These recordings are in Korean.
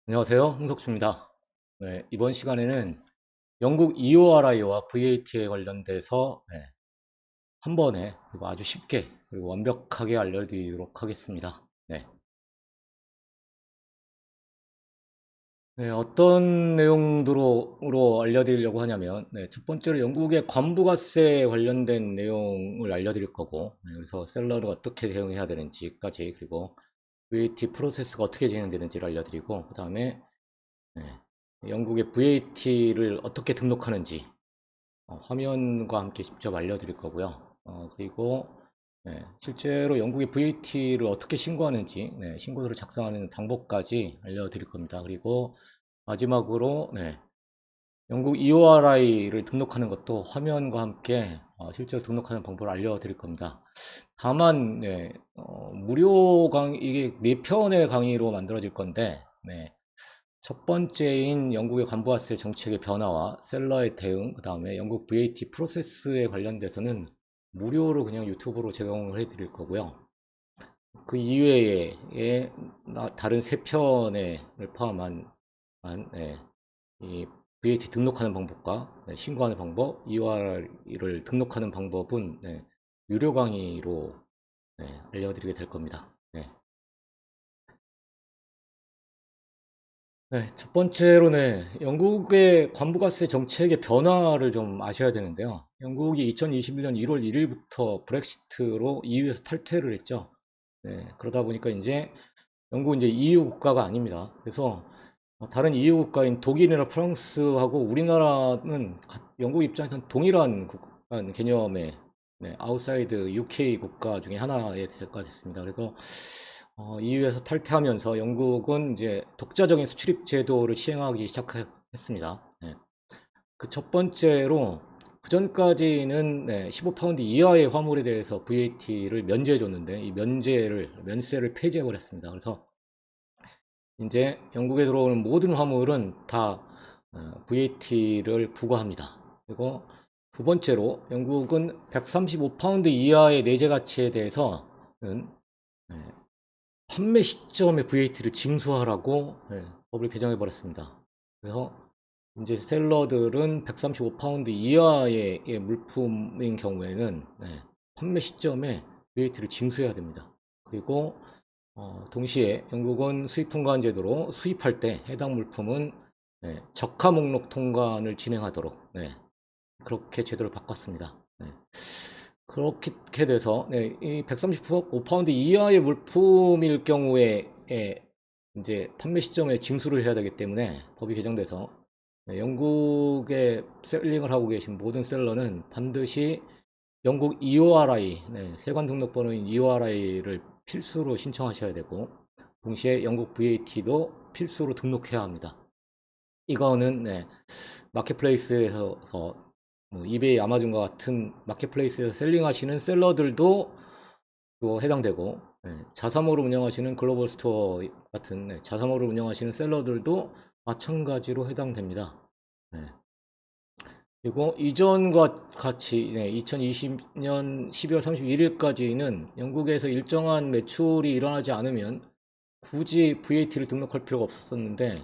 안녕하세요. 홍석주입니다. 네, 이번 시간에는 영국 EORI와 VAT에 관련돼서 한 번에 그리고 아주 쉽게 그리고 완벽하게 알려드리도록 하겠습니다. 어떤 내용으로 알려드리려고 하냐면 첫 번째로 영국의 관부가세 관련된 내용을 알려드릴 거고 그래서 셀러를 어떻게 대응해야 되는지까지 그리고 VAT 프로세스가 어떻게 진행되는지를 알려드리고 그 다음에 영국의 VAT를 어떻게 등록하는지 화면과 함께 직접 알려드릴 거고요. 그리고 실제로 영국의 VAT를 어떻게 신고하는지 신고서를 작성하는 방법까지 알려드릴 겁니다. 그리고 마지막으로 영국 EORI를 등록하는 것도 화면과 함께 실제로 등록하는 방법을 알려드릴 겁니다. 다만 무료 강의 이게 4편의 강의로 만들어질 건데 첫 번째인 영국의 관부가세 정책의 변화와 셀러의 대응, 그 다음에 영국 VAT 프로세스에 관련돼서는 무료로 그냥 유튜브로 제공을 해드릴 거고요. 그 이외에 다른 3편을 포함한 이 VAT 등록하는 방법과 신고하는 방법, EOR을 등록하는 방법은 유료 강의로 알려드리게 될 겁니다. 첫 번째로는 영국의 관부가세 정책의 변화를 좀 아셔야 되는데요. 영국이 2021년 1월 1일부터 브렉시트로 EU에서 탈퇴를 했죠. 그러다 보니까 이제 영국은 이제 EU 국가가 아닙니다. 그래서 다른 EU 국가인 독일이나 프랑스하고 우리나라는 영국 입장에서는 동일한 개념의 아웃사이드 UK 국가 중에 하나의 대가가 됐습니다. 그래서 EU에서 탈퇴하면서 영국은 이제 독자적인 수출입 제도를 시행하기 시작했습니다. 그 첫 번째로 그 전까지는 15파운드 이하의 화물에 대해서 VAT를 면제해 줬는데 이 면세를 폐지해 버렸습니다. 그래서 이제 영국에 들어오는 모든 화물은 다 VAT를 부과합니다. 그리고 두 번째로 영국은 135파운드 이하의 내재 가치에 대해서는 판매 시점에 VAT를 징수하라고 법을 개정해 버렸습니다. 그래서 이제 셀러들은 135파운드 이하의 물품인 경우에는 판매 시점에 VAT를 징수해야 됩니다. 그리고 동시에 영국은 수입 통관 제도로 수입할 때 해당 물품은 적화 목록 통관을 진행하도록 그렇게 제도를 바꿨습니다. 그렇게 돼서 이 135파운드 이하의 물품일 경우에 이제 판매 시점에 징수를 해야 되기 때문에 법이 개정돼서 영국에 셀링을 하고 계신 모든 셀러는 반드시 영국 EORI, 세관 등록번호인 EORI를 필수로 신청하셔야 되고 동시에 영국 VAT도 필수로 등록해야 합니다. 이거는 마켓플레이스에서 뭐 이베이, 아마존과 같은 마켓플레이스에서 셀링하시는 셀러들도 또 해당되고 자사몰을 운영하시는 글로벌 스토어 같은 자사몰을 운영하시는 셀러들도 마찬가지로 해당됩니다. 그리고 이전과 같이 2020년 12월 31일까지는 영국에서 일정한 매출이 일어나지 않으면 굳이 VAT를 등록할 필요가 없었는데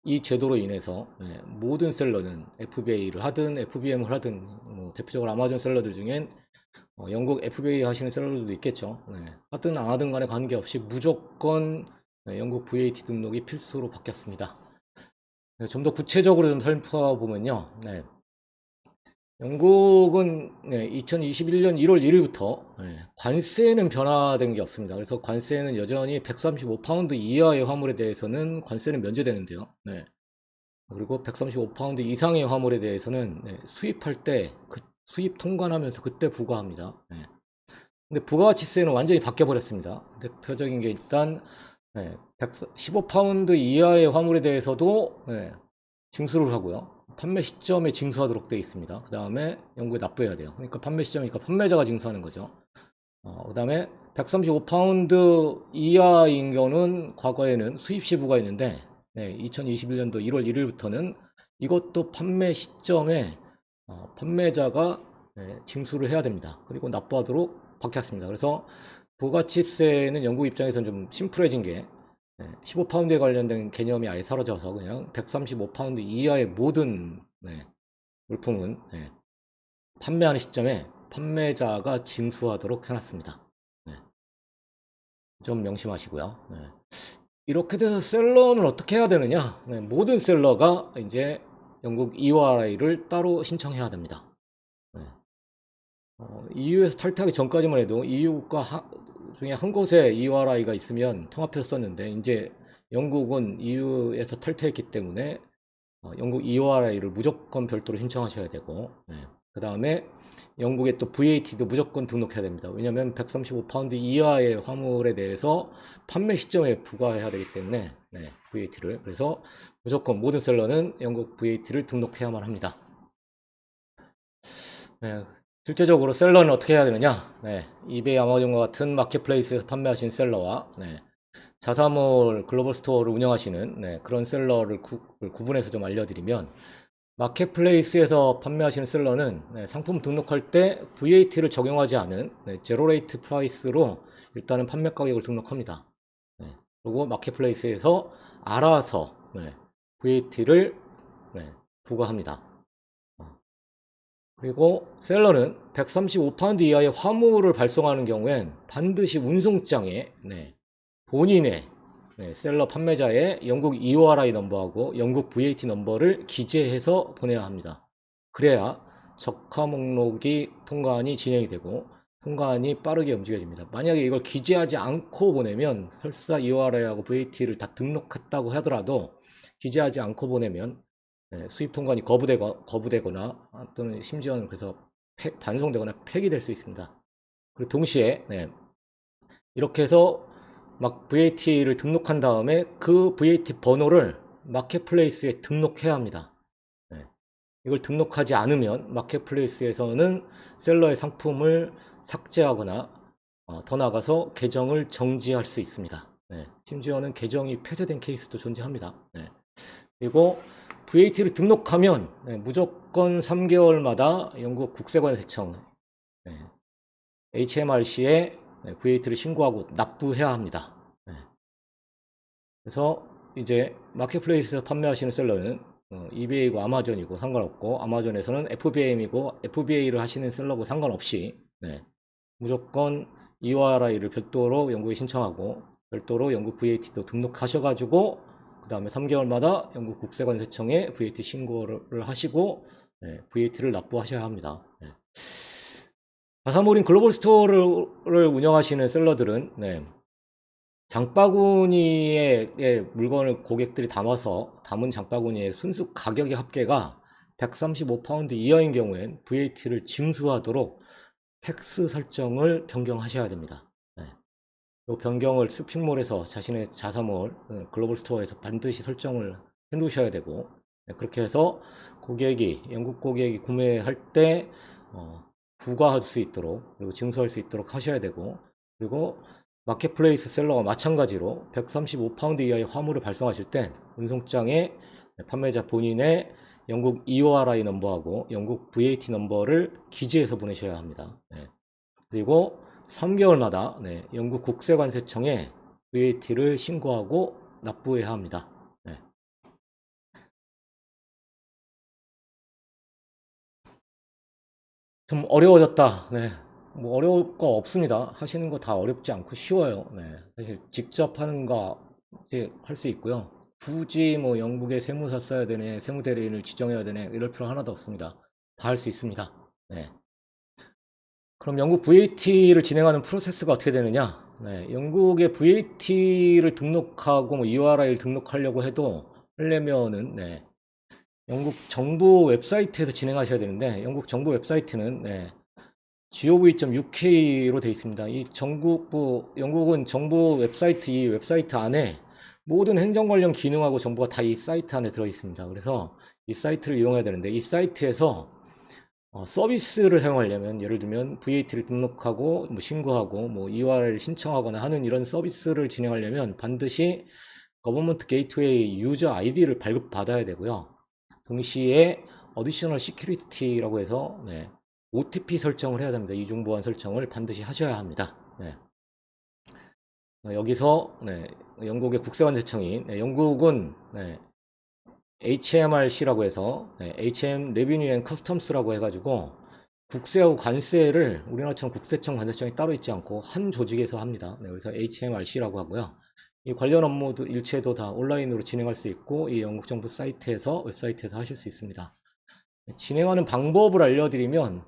이 제도로 인해서 모든 셀러는 FBA를 하든 FBM을 하든 대표적으로 아마존 셀러들 중엔 영국 FBA 하시는 셀러들도 있겠죠. 하든 안 하든 간에 관계없이 무조건 영국 VAT 등록이 필수로 바뀌었습니다. 좀 더 구체적으로 좀 살펴보면요. 영국은 2021년 1월 1일부터 관세는 변화된 게 없습니다. 그래서 관세는 여전히 135파운드 이하의 화물에 대해서는 관세는 면제되는데요. 그리고 135파운드 이상의 화물에 대해서는 수입할 때 수입 통관하면서 그때 부과합니다. 근데 부가가치세는 완전히 바뀌어 버렸습니다. 대표적인 게 일단 15파운드 이하의 화물에 대해서도 징수를 하고요. 판매 시점에 징수하도록 되어 있습니다. 그 다음에 영국에 납부해야 돼요. 그러니까 판매 시점이니까 판매자가 징수하는 거죠. 그 다음에 135파운드 이하인 경우는 과거에는 수입시 부과했는데 2021년도 1월 1일부터는 이것도 판매 시점에 판매자가 징수를 해야 됩니다. 그리고 납부하도록 바뀌었습니다. 그래서 부가치세는 영국 입장에서는 좀 심플해진 게 15파운드에 관련된 개념이 아예 사라져서 그냥 135파운드 이하의 모든 물품은 판매하는 시점에 판매자가 징수하도록 해놨습니다. 좀 명심하시고요. 이렇게 돼서 셀러는 어떻게 해야 되느냐? 모든 셀러가 이제 영국 EORI를 따로 신청해야 됩니다. EU에서 탈퇴하기 전까지만 해도 EU 국가 중에 한 곳에 EORI가 있으면 통합해서 썼는데, 이제 영국은 EU에서 탈퇴했기 때문에 영국 EORI를 무조건 별도로 신청하셔야 되고, 그 다음에 영국의 또 VAT도 무조건 등록해야 됩니다. 왜냐하면 135파운드 이하의 화물에 대해서 판매 시점에 부과해야 되기 때문에 VAT를, 그래서 무조건 모든 셀러는 영국 VAT를 등록해야만 합니다. 실제적으로 셀러는 어떻게 해야 되느냐? 이베이, 아마존과 같은 마켓플레이스에서 판매하시는 셀러와 자사몰 글로벌 스토어를 운영하시는 그런 셀러를 구분해서 좀 알려드리면, 마켓플레이스에서 판매하시는 셀러는 상품 등록할 때 VAT를 적용하지 않은 제로레이트 프라이스로 일단은 판매 가격을 등록합니다. 그리고 마켓플레이스에서 알아서 VAT를 부과합니다. 그리고 셀러는 135파운드 이하의 화물을 발송하는 경우엔 반드시 운송장에 본인의 셀러 판매자의 영국 EORI 넘버하고 영국 VAT 넘버를 기재해서 보내야 합니다. 그래야 적화 목록이 통관이 진행이 되고 통관이 빠르게 움직여집니다. 만약에 이걸 기재하지 않고 보내면, 설사 EORI하고 VAT를 다 등록했다고 하더라도 기재하지 않고 보내면 수입 통관이 거부되거나 또는 심지어는 그래서 반송되거나 폐기될 수 있습니다. 그리고 동시에 이렇게 해서 막 VAT를 등록한 다음에 그 VAT 번호를 마켓플레이스에 등록해야 합니다. 이걸 등록하지 않으면 마켓플레이스에서는 셀러의 상품을 삭제하거나 더 나아가서 계정을 정지할 수 있습니다. 심지어는 계정이 폐쇄된 케이스도 존재합니다. 그리고 VAT를 등록하면 무조건 3개월마다 영국 국세관세청 HMRC에 VAT를 신고하고 납부해야 합니다. 그래서 이제 마켓플레이스에서 판매하시는 셀러는 이베이고 아마존이고 상관없고, 아마존에서는 FBA이고 FBA를 하시는 셀러고 상관없이 무조건 EORI를 별도로 영국에 신청하고 별도로 영국 VAT도 등록하셔가지고 그 다음에 3개월마다 영국 국세관세청에 VAT 신고를 하시고 VAT를 납부하셔야 합니다. 자사몰인 글로벌 스토어를 운영하시는 셀러들은 장바구니에 물건을 고객들이 담은 장바구니의 순수 가격의 합계가 135파운드 이하인 경우엔 VAT를 징수하도록 텍스 설정을 변경하셔야 됩니다. 이 변경을 쇼핑몰에서 자신의 자사몰 글로벌 스토어에서 반드시 설정을 해 놓으셔야 되고, 그렇게 해서 영국 고객이 구매할 때 부과할 수 있도록, 그리고 징수할 수 있도록 하셔야 되고, 그리고 마켓플레이스 셀러와 마찬가지로 135파운드 이하의 화물을 발송하실 땐 운송장에 판매자 본인의 영국 EORI 넘버하고 영국 VAT 넘버를 기재해서 보내셔야 합니다. 그리고 3개월마다 영국 국세관세청에 VAT를 신고하고 납부해야 합니다. 좀 어려워졌다. 뭐 어려울 거 없습니다. 하시는 거 다 어렵지 않고 쉬워요. 사실 직접 하는 거 할 수 있고요. 굳이 뭐 영국에 세무사 써야 되네, 세무대리인을 지정해야 되네, 이럴 필요 하나도 없습니다. 다 할 수 있습니다. 그럼 영국 VAT를 진행하는 프로세스가 어떻게 되느냐? 영국의 VAT를 등록하고 뭐 EORI를 등록하려고 하려면은 영국 정부 웹사이트에서 진행하셔야 되는데, 영국 정부 웹사이트는 gov.uk로 되어 있습니다. 영국은 정부 웹사이트, 이 웹사이트 안에 모든 행정 관련 기능하고 정보가 다 이 사이트 안에 들어 있습니다. 그래서 이 사이트를 이용해야 되는데, 이 사이트에서 서비스를 사용하려면, 예를 들면 VAT를 등록하고 뭐 신고하고 뭐 EORI를 신청하거나 하는 이런 서비스를 진행하려면 반드시 Government Gateway 유저 아이디를 발급받아야 되고요. 동시에 Additional Security라고 해서 OTP 설정을 해야 됩니다. 이중보안 설정을 반드시 하셔야 합니다. 여기서 영국의 국세관세청인 영국은 HMRC라고 해서 HM Revenue and Customs라고 해가지고 국세하고 관세를 우리나라처럼 국세청 관세청이 따로 있지 않고 한 조직에서 합니다. 그래서 HMRC라고 하고요. 이 관련 업무도 일체도 다 온라인으로 진행할 수 있고 이 영국 정부 사이트에서 웹사이트에서 하실 수 있습니다. 진행하는 방법을 알려드리면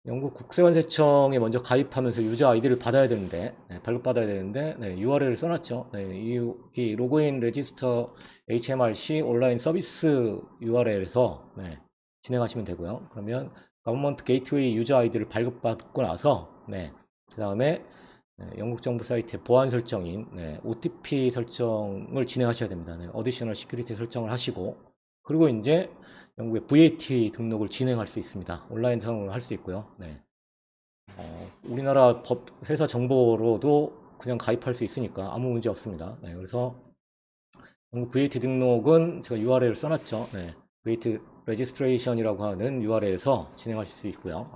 영국 국세관세청에 먼저 가입하면서 유저 아이디를 받아야 되는데 발급받아야 되는데 URL을 써놨죠. 이 로그인 레지스터 HMRC 온라인 서비스 URL에서 진행하시면 되고요. 그러면 가버먼트 게이트웨이 유저 아이디를 발급받고 나서 그 다음에 영국 정부 사이트의 보안 설정인 OTP 설정을 진행하셔야 됩니다. 어디셔널 시큐리티 설정을 하시고 그리고 이제 영국의 VAT 등록을 진행할 수 있습니다. 온라인 상으로 할 수 있고요. 우리나라 법 회사 정보로도 그냥 가입할 수 있으니까 아무 문제 없습니다. 그래서 영국 VAT 등록은 제가 URL을 써놨죠. VAT 레지스트레이션이라고 하는 URL에서 진행하실 수 있고요.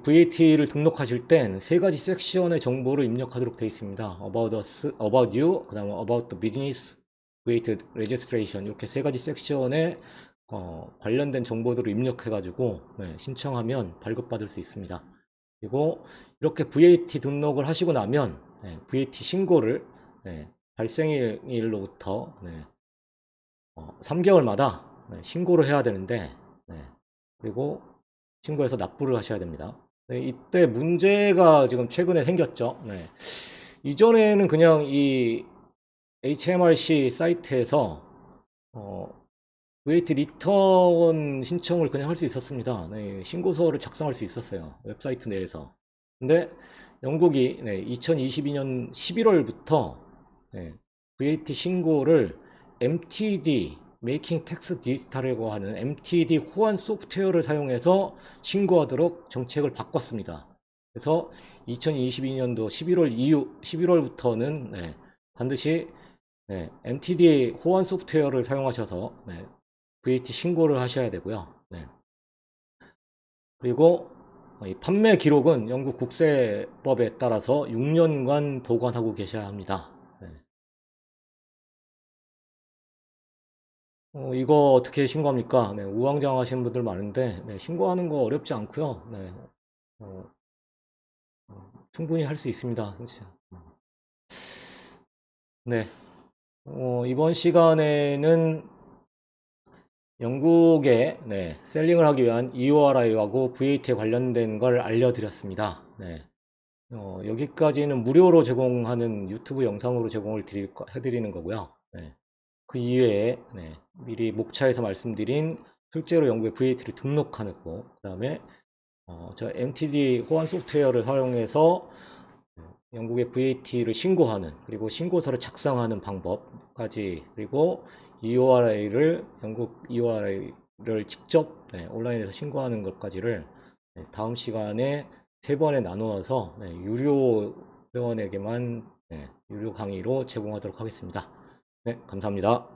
VAT를 등록하실 땐 세 가지 섹션의 정보를 입력하도록 되어 있습니다. About us, About you, 그 다음에 About the business, VAT registration 이렇게 세 가지 섹션에 관련된 정보들을 입력해가지고 신청하면 발급받을 수 있습니다. 그리고 이렇게 VAT 등록을 하시고 나면 VAT 신고를 발생일로부터 3개월마다 신고를 해야 되는데 그리고 신고해서 납부를 하셔야 됩니다. 이때 문제가 지금 최근에 생겼죠. 이전에는 그냥 이 HMRC 사이트에서 VAT 리턴 신청을 그냥 할 수 있었습니다. 신고서를 작성할 수 있었어요. 웹사이트 내에서. 근데 영국이 2022년 11월부터 VAT 신고를 MTD, Making Tax Digital이라고 하는 MTD 호환 소프트웨어를 사용해서 신고하도록 정책을 바꿨습니다. 그래서 2022년도 11월부터는 반드시 MTD 호환 소프트웨어를 사용하셔서 VAT 신고를 하셔야 되고요. 그리고 판매 기록은 영국 국세법에 따라서 6년간 보관하고 계셔야 합니다. 이거 어떻게 신고합니까? 우왕좌왕하시는 분들 많은데 신고하는 거 어렵지 않고요. 충분히 할 수 있습니다. 이번 시간에는 영국에 셀링을 하기 위한 EORI하고 VAT에 관련된 걸 알려드렸습니다. 여기까지는 무료로 제공하는 유튜브 영상으로 제공을 해드리는 거고요. 그 이외에 미리 목차에서 말씀드린 실제로 영국의 VAT를 등록하는 거, 그 다음에 저 MTD 호환 소프트웨어를 활용해서 영국의 VAT를 신고하는, 그리고 신고서를 작성하는 방법까지, 그리고 EORI를 영국 EORI를 직접 온라인에서 신고하는 것까지를 다음 시간에 3번에 나누어서 유료 회원에게만 유료 강의로 제공하도록 하겠습니다. 감사합니다.